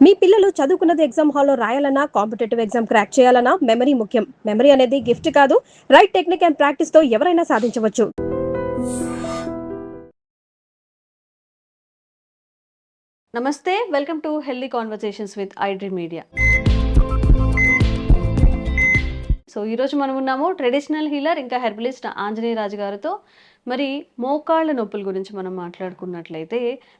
మీ పిల్లలు చదువుకున్నది ఎగ్జామ్ హాల్లో రాయాలన్నా కాంపిటేటివ్ ఎగ్జామ్ క్రాక్ చేయాలన్నా మెమరీ ముఖ్యం. మెమరీ అనేది గిఫ్ట్ కాదు, రైట్ టెక్నిక్ అండ్ ప్రాక్టీస్ తో ఎవరైనా సాధించవచ్చు. నమస్తే, welcome to healthy conversations with iDream media. So ఈరోజు మనం ఉన్నాము ట్రెడిషనల్ హీలర్ ఇంకా హెర్బలిస్ట్ ఆంజనేయ రాజు గారితో. మరి మోకాళ్ళ నొప్పుల గురించి మనం మాట్లాడుకున్నట్లయితే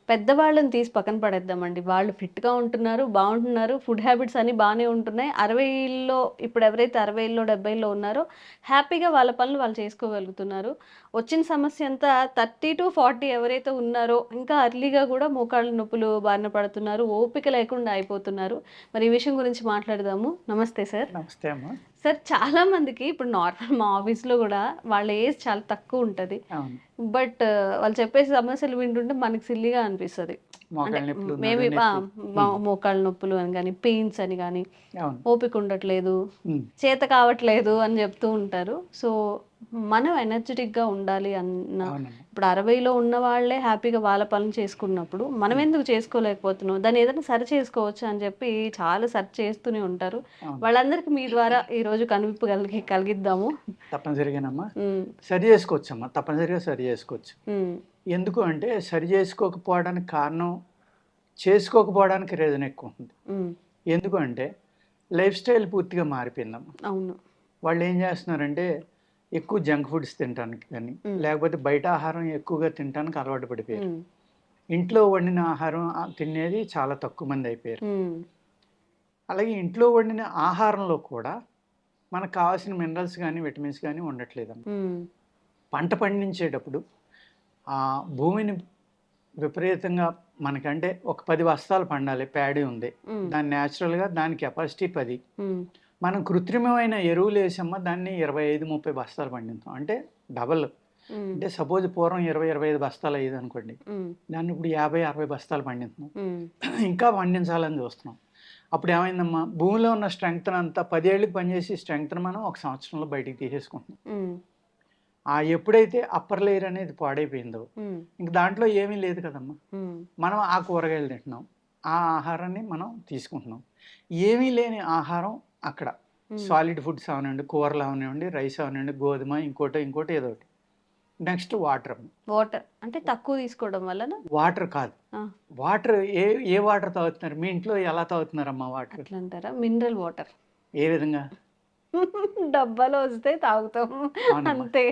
పెద్దవాళ్ళని తీసి పక్కన పడేద్దామండి. వాళ్ళు ఫిట్గా ఉంటున్నారు, బాగుంటున్నారు, ఫుడ్ హ్యాబిట్స్ అన్నీ బాగానే ఉంటున్నాయి. 60లో ఇప్పుడు ఎవరైతే 60లో 70లో ఉన్నారో హ్యాపీగా వాళ్ళ పనులు వాళ్ళు చేసుకోగలుగుతున్నారు. వచ్చిన సమస్య అంతా 30 to 40 ఎవరైతే ఉన్నారో ఇంకా అర్లీగా కూడా మోకాళ్ళ నొప్పులు బారిన పడుతున్నారు, ఓపిక లేకుండా అయిపోతున్నారు. మరి ఈ విషయం గురించి మాట్లాడదాము. నమస్తే సార్. నమస్తే అమ్మా. సార్, చాలా మందికి ఇప్పుడు నార్మల్ మా ఆఫీస్లో కూడా వాళ్ళ ఏజ్ చాలా తక్కువ ఉంటుంది. బట్ వాళ్ళు చెప్పే సమస్యలు వింటుంటే మనకి సిల్లిగా అనిపిస్తుంది. అంటే మేబీ మోకాళ్ళ నొప్పులు అని కానీ, పెయిన్స్ అని కానీ, ఓపిక ఉండట్లేదు, చేత కావట్లేదు అని చెప్తూ ఉంటారు. సో మనం ఎనర్జెటిక్గా ఉండాలి అన్న, ఇప్పుడు 60లో ఉన్న వాళ్ళే హ్యాపీగా వాళ్ళ పనులు చేసుకున్నప్పుడు మనం ఎందుకు చేసుకోలేకపోతున్నాం, దాన్ని ఏదైనా సరి చేసుకోవచ్చు అని చెప్పి చాలా సెర్చ్ చేస్తూనే ఉంటారు. వాళ్ళందరికీ మీ ద్వారా ఈరోజు కనువిప్పు కలిగిద్దాము. తప్పనిసరిగానమ్మా సరి చేసుకోవచ్చమ్మా, తప్పనిసరిగా సరి చేసుకోవచ్చు. ఎందుకు అంటే సరి చేసుకోకపోవడానికి కారణం చేసుకోకపోవడానికి రీజన్ ఎక్కువ ఉంటుంది. ఎందుకు అంటే లైఫ్ స్టైల్ పూర్తిగా మారిపోయిందమ్మా. అవును, వాళ్ళు ఏం చేస్తున్నారంటే ఎక్కువ జంక్ ఫుడ్స్ తినడానికి కానీ, లేకపోతే బయట ఆహారం ఎక్కువగా తినడానికి అలవాటు పడిపోయారు. ఇంట్లో వండిన ఆహారం తినేది చాలా తక్కువ మంది అయిపోయారు. అలాగే ఇంట్లో వండిన ఆహారంలో కూడా మనకు కావాల్సిన మినరల్స్ కానీ, విటమిన్స్ కానీ ఉండట్లేదమ్మా. పంట పండించేటప్పుడు ఆ భూమిని విపరీతంగా మనకంటే ఒక 10 బస్తాలు పండాలి, ప్యాడీ ఉంది, దాని న్యాచురల్గా దాని కెపాసిటీ 10. మనం కృత్రిమమైన ఎరువులు వేసమ్మా దాన్ని 25-30 బస్తాలు పండిస్తాం, అంటే డబల్. అంటే సపోజ్ పూర్వం 20-25 బస్తాలు అయ్యేది అనుకోండి, దాన్ని ఇప్పుడు 50-60 బస్తాలు పండిస్తున్నాం. ఇంకా పండించాలని చూస్తున్నాం. అప్పుడు ఏమైందమ్మా, భూమిలో ఉన్న స్ట్రెంగ్త్ అంతా 10 ఏళ్ళకి పనిచేసి స్ట్రెంగ్త్ని మనం 1 సంవత్సరంలో బయటికి తీసేసుకుంటున్నాం. ఎప్పుడైతే అప్పర్ లేయర్ అనేది పాడైపోయిందో ఇంక దాంట్లో ఏమీ లేదు కదమ్మా. మనం ఆ కూరగాయలు తింటున్నాం, ఆ ఆహారాన్ని మనం తీసుకుంటున్నాం. ఏమీ లేని ఆహారం అక్కడ సాలిడ్ ఫుడ్స్ అవనండి, కూరలు అవనివ్వండి, రైస్ అవనండి, గోధుమ, ఇంకోటి ఏదో ఒకటి. నెక్స్ట్ వాటర్ అంటే తక్కువ తీసుకోవడం వల్ల వాటర్ కాదు, వాటర్ ఏ వాటర్ తాగుతున్నారు మీ ఇంట్లో, ఎలా తాగుతున్నారమ్మా వాటర్ అంటారా? Mineral water. ఏ విధంగా? డబ్బాలో వస్తే తాగుతాం అంతే.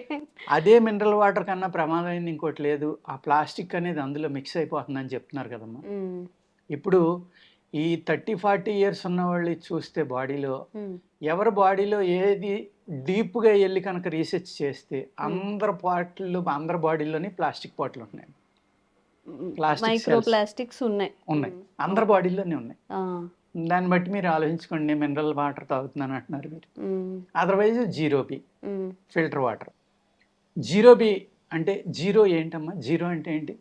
అదే మినరల్ వాటర్ కన్నా ప్రమాదమైంది ఇంకోటి లేదు. ఆ ప్లాస్టిక్ అనేది అందులో మిక్స్ అయిపోతుందని చెప్తున్నారు కదమ్మా. ఇప్పుడు ఈ 30-40 ఇయర్స్ ఉన్న వాళ్ళు చూస్తే బాడీలో, ఎవరి బాడీలో ఏది డీప్గా వెళ్ళి కనుక రీసెర్చ్ చేస్తే అందరి బాడీలోని ప్లాస్టిక్ పాటలు ఉన్నాయి, మైక్రోప్లాస్టిక్స్ ఉన్నాయి, అందరి బాడీలోనే ఉన్నాయి. దాన్ని బట్టి మీరు ఆలోచించుకోండి, మినరల్ వాటర్ తాగుతున్నాను అంటున్నారు మీరు. Otherwise zero filter water. Zero అంటే జీరో ఏంటమ్మా? జీరో అంటే ఏంటి?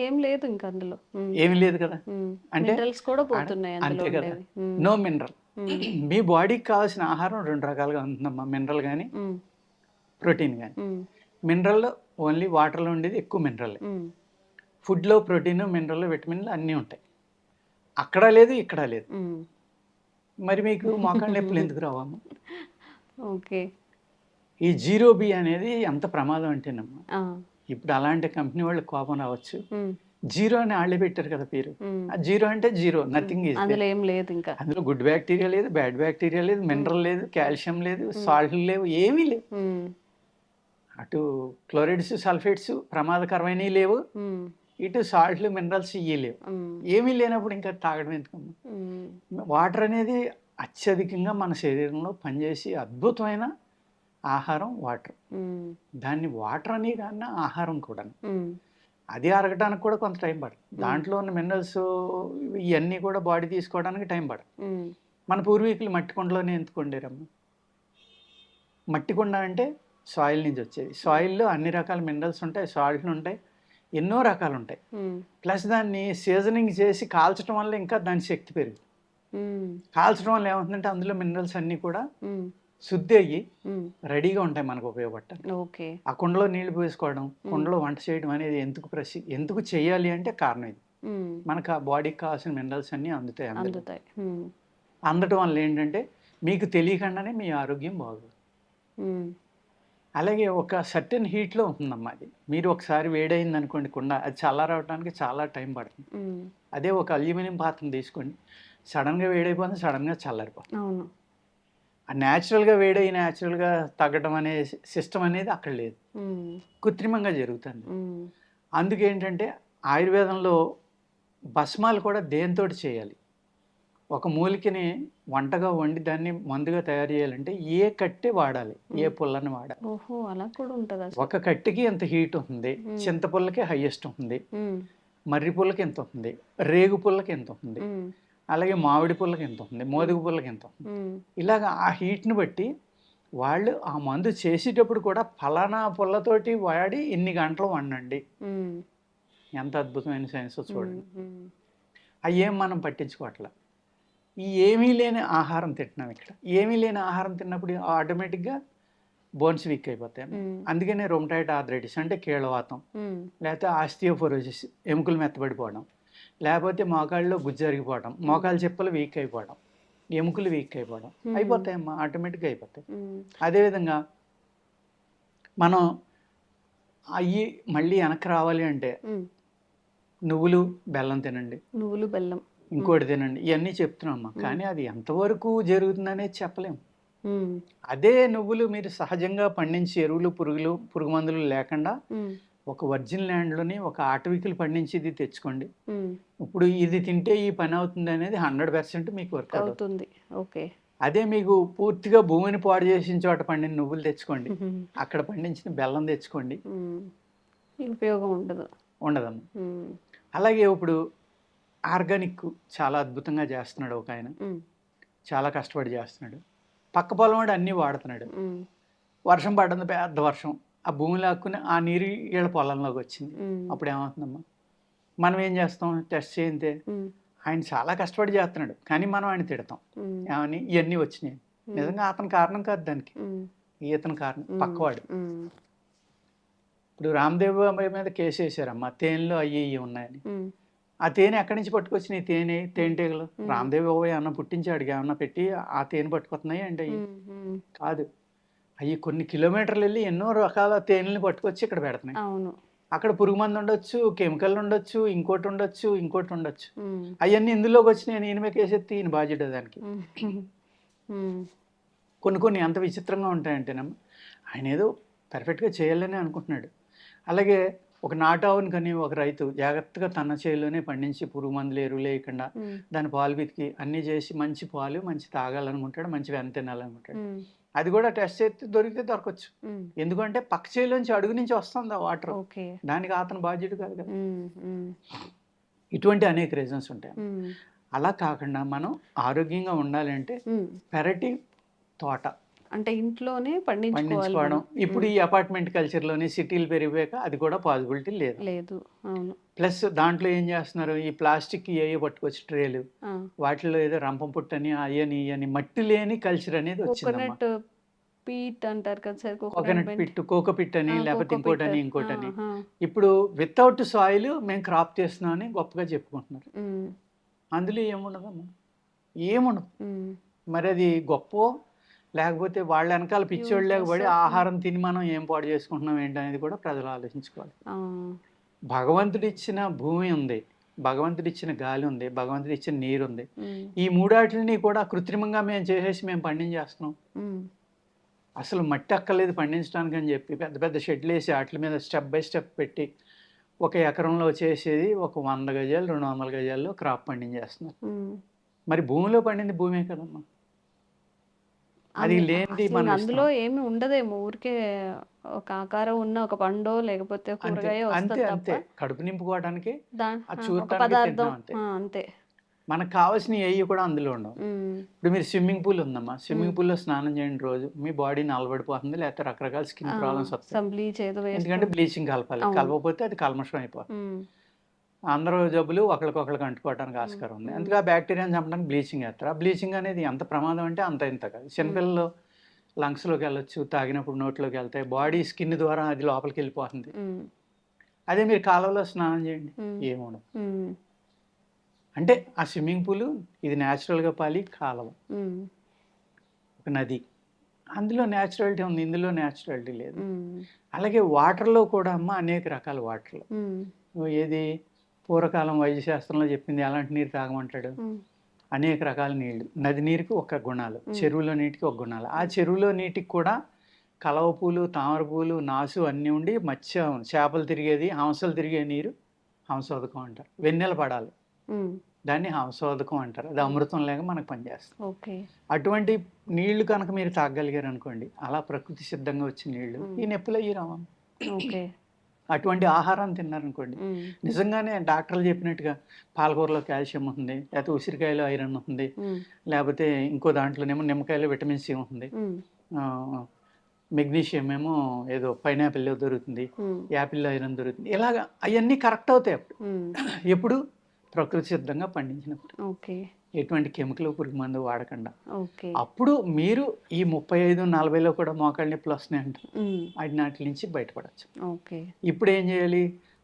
ఏం లేదు, ఇంకా అందులో ఏమి లేదు కదా, అంటే అంతే కదా, నో మినరల్. మీ బాడీకి కావాల్సిన ఆహారం 2 రకాలుగా ఉంటుందమ్మా, మినరల్ కానీ ప్రోటీన్ కానీ. మినరల్ ఓన్లీ వాటర్లో ఉండేది ఎక్కువ మినరల్. ఫుడ్లో ప్రోటీన్, మినరల్, విటమిన్లు అన్నీ ఉంటాయి. అక్కడ లేదు, ఇక్కడ లేదు. మరి మీకు మోకాళ్ళ నొప్పులు ఎందుకు రావమ్మా? ఓకే. ఈ జీరో అనేది ఎంత ప్రమాదం అంటేనమ్మా, ఇప్పుడు అలాంటి కంపెనీ వాళ్ళు కోపం రావచ్చు, జీరో అని వాళ్ళే పెట్టారు కదా పేరు. జీరో అంటే జీరో, నథింగ్ ఈజ్. అందులో ఏం లేదు, ఇంకా అందులో గుడ్ బ్యాక్టీరియా లేదు, బ్యాడ్ బ్యాక్టీరియా లేదు, మినరల్ లేదు, కాల్షియం లేదు, సాల్ట్ లేవు, ఏమీ లేవు. అటు క్లోరైడ్స్, సల్ఫేట్స్ ప్రమాదకరమైనవి లేవు, ఇటు సాల్ట్లు, మినరల్స్ ఇవి లేవు. ఏమీ లేనప్పుడు ఇంకా తాగడం ఎందుకమ్మా? వాటర్ అనేది అత్యధికంగా మన శరీరంలో పనిచేసి అద్భుతమైన ఆహారం వాటర్. దాన్ని వాటర్ అని కన్నా ఆహారం కూడా, అది అరగడానికి కూడా కొంత టైం పడుతుంది. దాంట్లో ఉన్న మినరల్స్ ఇవన్నీ కూడా బాడీ తీసుకోవడానికి టైం పడుతుంది. మన పూర్వీకులు మట్టి కుండలోనే ఎందుకు వండారమ్మా? మట్టి కుండ అంటే సాయిల్ నుంచి వచ్చేది. సాయిల్లో అన్ని రకాల మినరల్స్ ఉంటాయి, సాల్ట్లు ఉంటాయి, ఎన్నో రకాలు ఉంటాయి. ప్లస్ దాన్ని సీజనింగ్ చేసి కాల్చడం వల్ల ఇంకా దాని శక్తి పెరుగుతుంది. కాల్చడం వల్ల ఏమవుతుందంటే అందులో మినరల్స్ అన్నీ కూడా శుద్ధి అయ్యి రెడీగా ఉంటాయి మనకు ఉపయోగపడటానికి. ఆ కుండలో నీళ్లు పోసుకోవడం, కుండలో వంట చేయడం అనేది ఎందుకు చేయాలి అంటే కారణం ఇది. మనకు ఆ బాడీకి కావాల్సిన మినరల్స్ అన్నీ అందుతాయి. అందుతాయి. అందటం వల్ల ఏంటంటే మీకు తెలియకుండానే మీ ఆరోగ్యం బాగుంది. అలాగే ఒక సర్టెన్ హీట్లో ఉంటుందమ్మా అది. మీరు ఒకసారి వేడైంది అనుకోండి కుండ, అది చల్లారవడానికి చాలా టైం పడుతుంది. అదే ఒక అల్యూమినియం పాత్రను తీసుకోండి, సడన్గా వేడైపోతుంది, సడన్గా చల్లారిపోతుంది. అవును. ఆ న్యాచురల్గా వేడై న్యాచురల్గా తగ్గడం అనే సిస్టమ్ అనేది అక్కడ లేదు, కృత్రిమంగా జరుగుతుంది. అందుకేంటంటే ఆయుర్వేదంలో భస్మాలు కూడా దేనితోటి చేయాలి, ఒక మూలికని వంటగా వండి దాన్ని మందుగా తయారు చేయాలంటే ఏ కట్టె వాడాలి, ఏ పుల్లని వాడాలి. ఓహో, అలా కూడా ఉంటుంది. ఒక కట్టెకి ఎంత హీట్ ఉంది, చింతపుల్లకి హైయెస్ట్ ఉంది, మర్రి పుల్లకి ఎంత ఉంది, రేగు పుల్లకి ఎంత ఉంది, అలాగే మామిడి పుల్లకి ఎంత ఉంది, మోదుగు పుల్లకి ఎంత ఉంది. ఇలాగ ఆ హీట్ని బట్టి వాళ్ళు ఆ మందు చేసేటప్పుడు కూడా ఫలానా పుల్లతోటి వాడి ఇన్ని గంటలు వండండి. ఎంత అద్భుతమైన సైన్స్ చూడండి. అవి ఏం మనం పట్టించుకోవట్లే. ఈ ఏమీ లేని ఆహారం తింటున్నాం. ఇక్కడ ఏమీ లేని ఆహారం తిన్నప్పుడు ఆటోమేటిక్గా బోన్స్ వీక్ అయిపోతాయి. అందుకనే రొమటాయిడ్ ఆర్థరైటిస్ అంటే కీళ్ళవాతం, లేకపోతే ఆస్టియోపోరోసిస్ ఎముకలు మెత్తబడిపోవడం, లేకపోతే మోకాళ్ళలో గుజ్జరిగిపోవడం, మోకాళ్ళ చెప్పులు వీక్ అయిపోవడం, ఎముకలు వీక్ అయిపోవడం అయిపోతాయమ్మా, ఆటోమేటిక్గా అయిపోతాయి. అదేవిధంగా మనం అవి మళ్ళీ వెనక్కి రావాలి అంటే నువ్వులు బెల్లం తినండి, నువ్వులు బెల్లం ఇంకోటి తినండి, ఇవన్నీ చెప్తున్నామ్మా. కానీ అది ఎంతవరకు జరుగుతుందనేది చెప్పలేము. అదే నువ్వులు మీరు సహజంగా పండించి ఎరువులు పురుగు మందులు లేకుండా ఒక వర్జిన్ ల్యాండ్లోని ఒక ఆటవికులు పండించేది తెచ్చుకోండి. ఇప్పుడు ఇది తింటే ఈ పని అవుతుంది అనేది 100% మీకు వర్క్ అవుతుంది. ఓకే. అదే మీకు పూర్తిగా భూమిని పాడు చేసిన చోట పండిన నువ్వులు తెచ్చుకోండి, అక్కడ పండించిన బెల్లం తెచ్చుకోండి, ఉపయోగం ఉండదమ్మా. అలాగే ఇప్పుడు ఆర్గానిక్ చాలా అద్భుతంగా చేస్తున్నాడు ఒక ఆయన, చాలా కష్టపడి చేస్తున్నాడు. పక్క పొలం వాడు అన్నీ వాడుతున్నాడు. వర్షం పడ్డంది, పెద్ద వర్షం, ఆ భూమి లాక్కుని ఆ నీరు వీళ్ళ పొలంలోకి వచ్చింది. అప్పుడు ఏమవుతుందమ్మా, మనం ఏం చేస్తాం, టెస్ట్ చేయితే ఆయన చాలా కష్టపడి చేస్తున్నాడు కానీ మనం ఆయన తిడతాం, ఏమని ఇవన్నీ వచ్చినాయి. నిజంగా అతని కారణం కాదు దానికి, ఇతని కారణం పక్కవాడు. ఇప్పుడు రామ్దేవ్ బాబాయ్ మీద కేసు వేసారమ్మా, తేనెలో అయ్యి ఉన్నాయని. ఆ తేనె ఎక్కడి నుంచి పట్టుకొచ్చినాయి, తేనెటీగలు రామ్దేవ్ బాబాయ్ అన్న పుట్టించాడు, ఏమన్నా పెట్టి ఆ తేనె పట్టుకొస్తున్నాయి అంటే అవి కాదు. అవి కొన్ని కిలోమీటర్లు వెళ్ళి ఎన్నో రకాల తేనెల్ని పట్టుకొచ్చి ఇక్కడ పెడుతున్నాయి. అక్కడ పురుగు మందు ఉండొచ్చు, కెమికల్ ఉండొచ్చు, ఇంకోటి ఉండొచ్చు, ఇంకోటి ఉండొచ్చు. అవన్నీ ఇందులోకి వచ్చి నేను ఈయన కేసెత్తి ఈయన బాధ్యత దానికి. కొన్ని ఎంత విచిత్రంగా ఉంటాయంటేనమ్మా, ఆయన ఏదో పర్ఫెక్ట్గా చేయాలని అనుకుంటున్నాడు. అలాగే ఒక నాటావుని కానీ ఒక రైతు జాగ్రత్తగా తన చేతిలోనే పండించి పురుగు మందులు ఎరువులు లేకుండా దాని పాలు పితికి అన్నీ చేసి మంచి పాలు మంచి తాగాలనుకుంటాడు, మంచి వెన్న తినాలనుకుంటాడు. అది కూడా టెస్ట్ చేస్తే దొరికితే దొరకచ్చు. ఎందుకంటే పక్క చేలోంచి అడుగు నుంచి వస్తుంది ఆ వాటర్, దానికి అతను బాధ్యత కాదు కదా. ఇటువంటి అనేక రీజన్స్ ఉంటాయి. అలా కాకుండా మనం ఆరోగ్యంగా ఉండాలంటే పెరటి తోట అంటే ఇంట్లోనే పండించుకోవడం. ఇప్పుడు ఈ అపార్ట్మెంట్ కల్చర్లోని సిటీలు పెరిగిపోయాక అది కూడా పాసిబిలిటీ లేదు. ప్లస్ దాంట్లో ఏం చేస్తున్నారు, ఈ ప్లాస్టిక్ ఏయో పట్టుకొచ్చి ట్రేలు, వాటిలో ఏదో రంపం పుట్టని అయ్యని మట్టి లేని కల్చర్ అనేది వచ్చింది. పీట్ అంటారు కదా sir, coconut pit, coco pit అని, లేకపోతే ఇంకోటని. ఇప్పుడు వితౌట్ సాయిల్ మేము క్రాప్ చేస్తున్నాం అని గొప్పగా చెప్పుకుంటున్నారు. అందులో ఏముండదమ్మా, ఏముండదు. మరి అది గొప్ప లేకపోతే వాళ్ళ వెనకాల పిచ్చోళ్ళు లేకపోతే ఆహారం తిని మనం ఏం పాడు చేసుకుంటున్నాం ఏంటనేది కూడా ప్రజలు ఆలోచించుకోవాలి. భగవంతుడు ఇచ్చిన భూమి ఉంది, భగవంతుడు ఇచ్చిన గాలి ఉంది, భగవంతుడు ఇచ్చిన నీరు ఉంది. ఈ మూడాటిని కూడా కృత్రిమంగా మేము చేసేసి మేము పండించేస్తున్నాం. అసలు మట్టి అక్కర్లేదు పండించడానికి అని చెప్పి పెద్ద పెద్ద షెడ్లు వేసి వాటి మీద స్టెప్ బై స్టెప్ పెట్టి ఒక ఎకరంలో చేసేది ఒక 100 గజాలు 200 గజాల్లో క్రాప్ పండించేస్తున్నారు. మరి భూమిలో పండింది భూమే కదమ్మా, అది లేనిది మన అందులో ఏమి ఉండదేమో, ఊరికే ఒక ఆకారం ఉన్న ఒక పండో లేకపోతే కూరగాయ అంతే కడుపు నింపుకోవడానికి పదార్థం అంతే. మనకు కావాల్సిన ఏవి కూడా అందులో ఉండవు. ఇప్పుడు మీరు స్విమ్మింగ్ పూల్ ఉందమ్మా, స్విమ్మింగ్ పూల్లో స్నానం చేయండి రోజు, మీ బాడీ నలబడిపోతుంది, లేకపోతే రకరకాల స్కిన్ ప్రాబ్లమ్స్ వస్తాయి. ఎందుకంటే బ్లీచింగ్ కలపకపోతే అది కల్మషం అయిపోతుంది. అందరూ జబ్బులు ఒకరికొకరికి అంటుకోవడానికి ఆస్కారం ఉంది. అందుకే ఆ బ్యాక్టీరియాని చంపడానికి బ్లీచింగ్ వేస్తారు. ఆ బ్లీచింగ్ అనేది ఎంత ప్రమాదం అంటే అంత ఇంత కాదు. చిన్నపిల్లలు లంగ్స్లోకి వెళ్ళొచ్చు, తాగినప్పుడు నోట్లోకి వెళ్తాయి, బాడీ స్కిన్ ద్వారా అది లోపలికి వెళ్ళిపోతుంది. అదే మీరు కాలువలో స్నానం చేయండి, ఏముండదు. అంటే ఆ స్విమ్మింగ్ పూల్ ఇది న్యాచురల్గా పాలి కాలువ, ఒక నది, అందులో న్యాచురాలిటీ ఉంది, ఇందులో న్యాచురాలిటీ లేదు. అలాగే వాటర్లో కూడా అమ్మ అనేక రకాల వాటర్లు. ఏది పూర్వకాలం వైద్యశాస్త్రంలో చెప్పింది అలాంటి నీరు తాగమంటాడు. అనేక రకాల నీళ్లు, నది నీరుకి ఒక గుణాలు, చెరువులో నీటికి ఒక గుణాలు. ఆ చెరువులో నీటికి కూడా కలవ పూలు, తామర పూలు, నాసు అన్నీ ఉండి మత్స్య చేపలు తిరిగేది, హంసలు తిరిగే నీరు హంసోదకం అంటారు. వెన్నెల పడాలి, దాన్ని హంసోదకం అంటారు. అది అమృతం లేక మనకు పనిచేస్తుంది. అటువంటి నీళ్లు కనుక మీరు తాగగలిగారు అనుకోండి, అలా ప్రకృతి సిద్ధంగా వచ్చిన నీళ్లు ఈ నొప్పులు అయ్యి రావా. అటువంటి ఆహారం తిన్నారనుకోండి, నిజంగానే డాక్టర్లు చెప్పినట్టుగా పాలకూరలో కాల్షియం ఉంటుంది, లేకపోతే ఉసిరికాయలో ఐరన్ ఉంటుంది, లేకపోతే ఇంకో దాంట్లోనేమో నిమ్మకాయలో విటమిన్ సి ఉంటుంది, మెగ్నీషియం ఏమో ఏదో పైనాపిల్లో దొరుకుతుంది, యాపిల్లో ఐరన్ దొరుకుతుంది. ఇలాగా అవన్నీ కరెక్ట్ అవుతాయి అప్పుడు. ఎప్పుడు ప్రకృతి సిద్ధంగా పండించినప్పుడు, ఎటువంటి కెమికల్ పురుగు మందు వాడకుండా. అప్పుడు మీరు ఈ 35-40లో కూడా మోకాళ్ళ నొప్పులు వస్తున్నాయి అంటారు, వాటి నుంచి బయటపడచ్చు. ఇప్పుడు ఏం చేయాలి,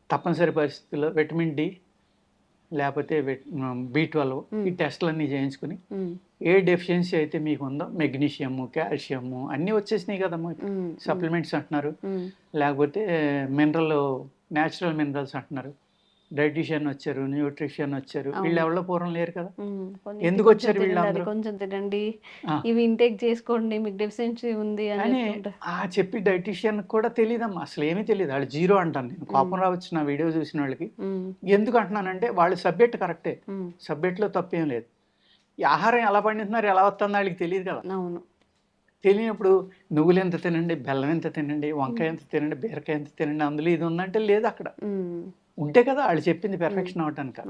తప్పనిసరి పరిస్థితుల్లో విటమిన్ డి లేకపోతే B12 ఈ టెస్టులన్నీ చేయించుకుని ఏ డెఫిషియన్సీ అయితే మీకు ఉందో, మెగ్నీషియము, కాల్షియము అన్నీ వచ్చేసినాయి కదమ్మా, సప్లిమెంట్స్ అంటున్నారు, లేకపోతే న్యాచురల్ మినరల్స్ అంటున్నారు, డైటీషియన్ వచ్చారు, న్యూట్రిషన్ వచ్చారు, వీళ్ళు ఎవరో పూర్వం లేరు కదా. ఎందుకు వచ్చారు వీళ్ళు? కొంచెం తినండి, ఇవి ఇంటేక్ చేసుకోండి, మీకు డెఫిషియన్సీ ఉంది అని చెప్పి డైటీషియన్ కూడా తెలియదమ్మా, అసలు ఏమీ తెలియదు. వాళ్ళు జీరో అంటాను నేను. కోపం రావచ్చు నా వీడియో చూసిన వాళ్ళకి. ఎందుకు అంటున్నానంటే వాళ్ళ సబ్జెక్ట్ కరెక్టే, సబ్జెక్ట్లో తప్పేం లేదు. ఈ ఆహారం ఎలా పండిస్తున్నారు, ఎలా వస్తుందో వాళ్ళకి తెలియదు కదా. తెలియనప్పుడు నువ్వులు ఎంత తినండి, బెల్లం ఎంత తినండి, వంకాయ ఎంత తినండి, బీరకాయ ఎంత తినండి, అందులో ఇది ఉందంటే లేదు. అక్కడ ఉంటే కదా వాళ్ళు చెప్పింది పెర్ఫెక్షన్ అవటానికి.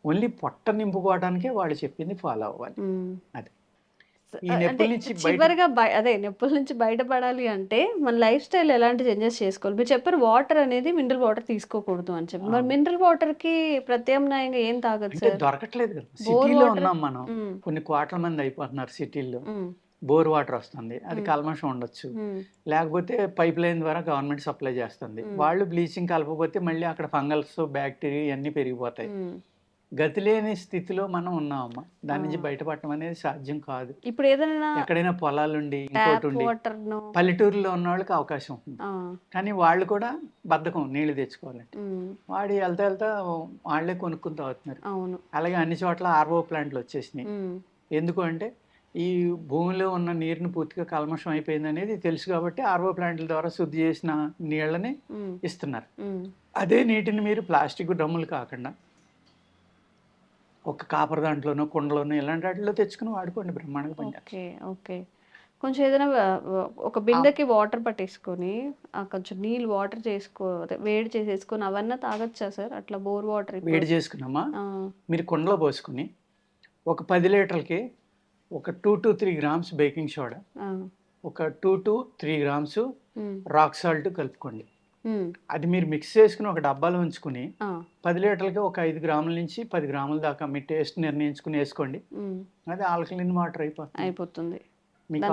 ఓన్లీ పొట్ట నింపుకోవడానికే వాళ్ళు చెప్పింది ఫాలో అవ్వాలి. అది చివరిగా అదే నొప్పుల నుంచి బయటపడాలి అంటే మన లైఫ్ స్టైల్ ఎలాంటి చేంజెస్ చేసుకోవాలి? మీరు చెప్పారు వాటర్ అనేది మినరల్ వాటర్ తీసుకోకూడదు అని చెప్పి, మరి మినరల్ వాటర్ కి ప్రత్యామ్నాయంగా ఏం తాగొచ్చు? దొరకట్లేదు కదా, సిటీలో ఉన్నాం మనం, కొన్ని కోట్ల మంది అయిపోతున్నారు సిటీల్లో. బోర్ వాటర్ వస్తుంది, అది కల్మషం ఉండొచ్చు, లేకపోతే పైప్ లైన్ ద్వారా గవర్నమెంట్ సప్లై చేస్తుంది, వాళ్ళు బ్లీచింగ్ కలపకపోతే మళ్ళీ అక్కడ ఫంగల్స్, బ్యాక్టీరియా ఇవన్నీ పెరిగిపోతాయి. గతి లేని స్థితిలో మనం ఉన్నామమ్మా, దాని నుంచి బయటపడటం అనేది సాధ్యం కాదు. ఇప్పుడు ఏదైనా ఎక్కడైనా పొలాలుండి ఇంకోటి ఉండి పల్లెటూరులో ఉన్న వాళ్ళకి అవకాశం ఉంటుంది, కానీ వాళ్ళు కూడా బద్ధకం నీళ్లు తెచ్చుకోవాలంటే. వాడి వెళ్తా వాళ్ళే కొనుక్కుని తాగుతున్నారు. అలాగే అన్ని చోట్ల ఆర్ఓ ప్లాంట్లు వచ్చేసినాయి. ఎందుకు అంటే ఈ భూమిలో ఉన్న నీరుని పూర్తిగా కల్మషం అయిపోయింది అనేది తెలుసు కాబట్టి ఆర్ఓ ప్లాంట్ల ద్వారా శుద్ధి చేసిన నీళ్ళని ఇస్తున్నారు. అదే నీటిని మీరు ప్లాస్టిక్ డ్రమ్ములు కాకుండా ఒక కాపర్ దాంట్లోనో, కుండలోనో ఇలాంటి వాటిలో తెచ్చుకుని వాడుకోండి, బ్రహ్మాండంగా పనిచేస్తుంది. కొంచెం ఏదైనా ఒక బిందెకి వాటర్ పట్టేసుకొని కొంచెం నీళ్ళు వాటర్ వేడి చేసేసుకొని అవన్నీ తాగొచ్చా సార్? అట్లా బోర్ వాటర్ వేడి చేసుకున్నామా, మీరు కుండలో పోసుకుని ఒక 10 లీటర్లకి ఒక 2 to 3 grams బేకింగ్ సోడా, ఒక 2 to 3 grams రాక్ సాల్ట్ కలుపుకోండి. అది మీరు మిక్స్ చేసుకుని ఒక డబ్బాలో ఉంచుకుని 10 లీటర్లకి ఒక 5 గ్రాముల నుంచి 10 గ్రాముల దాకా మీ టేస్ట్ నిర్ణయించుకుని వేసుకోండి. అది ఆల్కలిన్ వాటర్ అయిపోతుంది. మీకు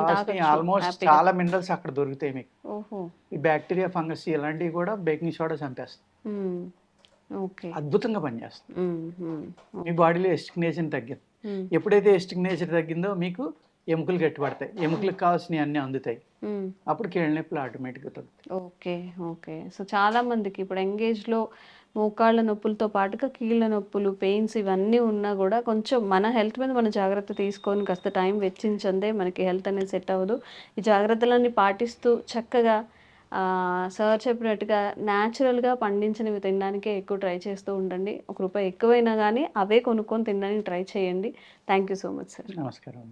ఆల్మోస్ట్ చాలా మినరల్స్ అక్కడ దొరుకుతాయి మీకు. ఈ బ్యాక్టీరియా, ఫంగస్ ఇలాంటివి కూడా బేకింగ్ సోడా చంపేస్తుంది. అద్భుతంగా పనిచేస్తుంది. మీ బాడీలో ఎస్టిక్ నేచర్ తగ్గింది. ఎప్పుడైతే ఎస్టిక్ నేచర్ తగ్గిందో మీకు ఎముకలు గట్టిపడతాయి, ఎముకలకు కావాల్సినవి అన్నీ అందుతాయి, అప్పుడు కీళ్ళ నొప్పులు ఆటోమేటిక్గా తగ్గుతాయి. సో చాలా మందికి ఇప్పుడు ఎంగేజ్లో మోకాళ్ళ నొప్పులతో పాటుగా కీళ్ళ నొప్పులు, పెయిన్స్ ఇవన్నీ ఉన్నా కూడా కొంచెం మన హెల్త్ మీద మన జాగ్రత్త తీసుకొని కాస్త టైం వెచ్చించందే మనకి హెల్త్ అనేది సెట్ అవ్వదు. ఈ జాగ్రత్తలన్నీ పాటిస్తూ చక్కగా సార్ చెప్పినట్టుగా న్యాచురల్గా పండించినవి తినడానికే ఎక్కువ ట్రై చేస్తూ ఉండండి. ₹1 ఎక్కువైనా కానీ అవే కొనుక్కొని తినడానికి ట్రై చేయండి. Thank you so much sir. నమస్కారం.